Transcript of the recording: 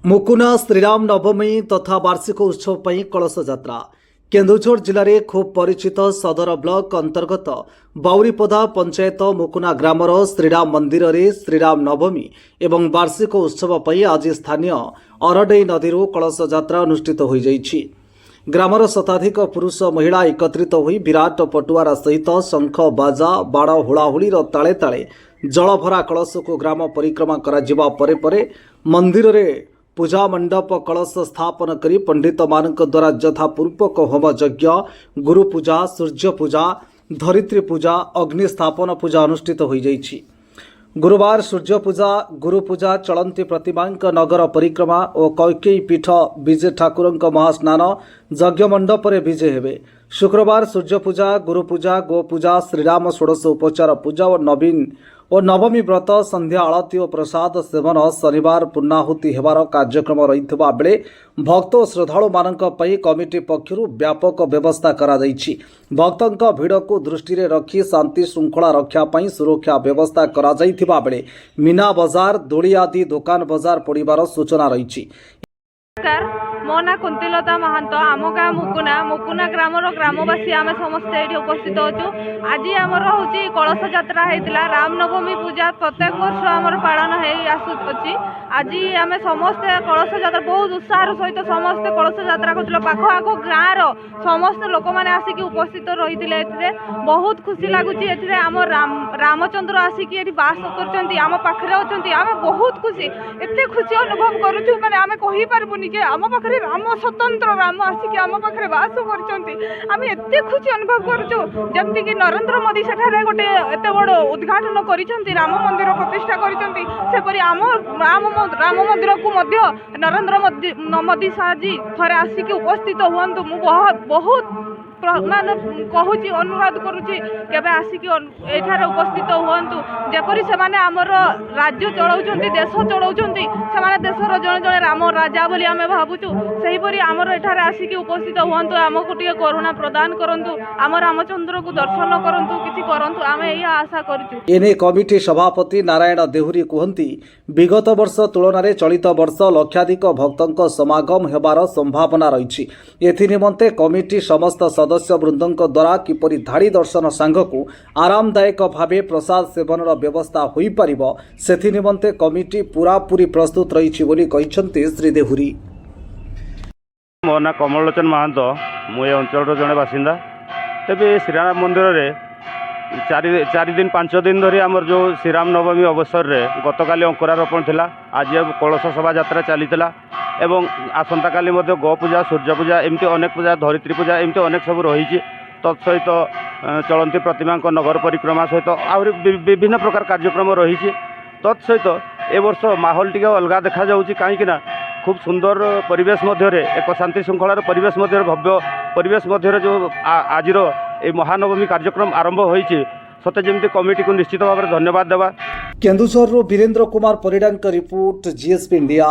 मुकुना श्रीराम नवमी तथा वार्षिक उत्सव पर कलश यात्रा केन्दुझर जिले में खूब परिचित सदर ब्लॉक अंतर्गत बाउरीपदा पंचायत मुकुना ग्रामर श्रीराम मंदिर रे श्रीराम नवमी एवं वार्षिक उत्सव पर आज स्थानीय अरडई नदी कलश यात्रा अनुष्ठित हो जाइछि। ग्रामर शताधिक पुरुष महिला एकत्रित होई विराट पटुआर सहित शंख बाजा बाड़ हुलाहुलीर ताले ताले जलभरा कलश को ग्राम परिक्रमा करा परे परे मंदिर रे पूजा मंडप कलश स्थापन करी पंडित मानक द्वारा यथापूर्वक होम यज्ञ गुरु पूजा सूर्य पूजा धरित्री पूजा अग्नि स्थापन पूजा अनुष्ठित हो जाइछि। गुरुवार सूर्य पूजा गुरु पूजा चलंती प्रतिमा नगर परिक्रमा और कैकेयी पीठ विजे ठाकुर महास्नान यज्ञ मंडप विजे हेबे। शुक्रवार सूर्य पूजा गुरु पूजा गो पूजा श्रीराम षोडश उपचार पूजा और नवमी व्रत संध्या आलती और प्रसाद सेवन शनिवार पूर्णाहुति हेबार कार्यक्रम रहितबा बेले भक्त और श्रद्धालु मानक पई कमिटी पक्षरु व्यापक व्यवस्था करा जाइछि। भक्तों भिड़ को दृष्टि रे रखी शांति श्रृंखला रक्षा पई सुरक्षा व्यवस्था करा जाइथिबा बेले मीना बाजार दोली आदि दुकान बाजार पड़िबार सूचना रहिछि। मो ना कुंतीलता महांत आम गाँ मुकुना मुकुना ग्रामर ग्रामवासी आम समस्ते ये उपस्थित होचु। आज आमर हूँ कलश यात्रा होता रामनवमी पूजा प्रत्येक वर्ष आमर पालन आसुच्छी। आज आम समस्ते कलश यात्रा बहुत उत्साह सहित समस्ते कलश यात्रा कर पाख आख गाँव समस्त लोक मैंने आसिक उपस्थित रही बहुत खुशी लगुच। आम रामचंद्र आसिक ये बास करम पाखे अच्छा आम बहुत खुशी एत खुशी अनुभव करुचु मैंने आम कहीपरबुनि कि आम पाखे राम स्वतंत्र राम आसिक आम पाखे बास कर एत खुशी अनुभव करुचु। जमती कि नरेंद्र मोदी सेठारे गोटे एत बड़ उद्घाटन कर राम मंदिर प्रतिष्ठा करपरी आम राम मंदिर को नरेंद्र मोदी शाह जी थे आसिक उपस्थित हूँ। मुझे बहुत मान कहूँ अनुरोध करुँची केवे आसिक एठारे उपस्थित हूँ जेपरी से माने आमर राज्य चलाउछंती देश चलाउछंती से देशर जड़े जड़े राम राजा बोली आम भावुचु सेहीपरि आमर एठारे आसिक उपस्थित हूँ। आमको टिके करुणा प्रदान करंतु आम रामचंद्र को दर्शन करंतु किछि करंतु आम यही आशा करूँ। एने कमिटी सभापति नारायण देहुरी कहती विगत वर्ष तुलन में चलित वर्ष लक्षाधिक भक्तों समागम हेबार संभावना रही। एनिमंते कमिटी समस्त सदस्य वृंदों द्वारा किपरि धाड़ी दर्शन सांगकु आरामदायक भावे प्रसाद सेवन व्यवस्था हो पार से निमंते कमिटी पूरापूरी प्रस्तुत रही बोली कहिसंती श्री देहुरी। मो ना कमलोचन महांत मु अंचल जड़े बासिंदा तेज श्रीराम मंदिर में चार दिन 5 दिन धरी आमर जो श्रीराम नवमी अवसर में गतकाली अंकुरारोपण थिला आज कलश शोभा यात्रा चली एवं आसंता काली गो पूजा सूर्य पूजा एमती अनेक पूजा धरित्री पूजा एमती अनेक सब रही तत्सहित चलंती प्रतिमा नगर परिक्रमा सहित आहरी विभिन्न प्रकार कार्यक्रम रही तत्सहित ए वर्ष माहौल टी अलग देखा जाउछि कहीं खूब सुंदर परिवेश मध्य एक शांति श्रृंखलार परिवेश मध्य भव्य परिवेश मध्य जो आज ये महानवमी कार्यक्रम आरंभ होइछि सते जमी कमिटी को निश्चित भाव में धन्यवाद देवा। Keonjhar Virendra Kumar Parida report GSP India.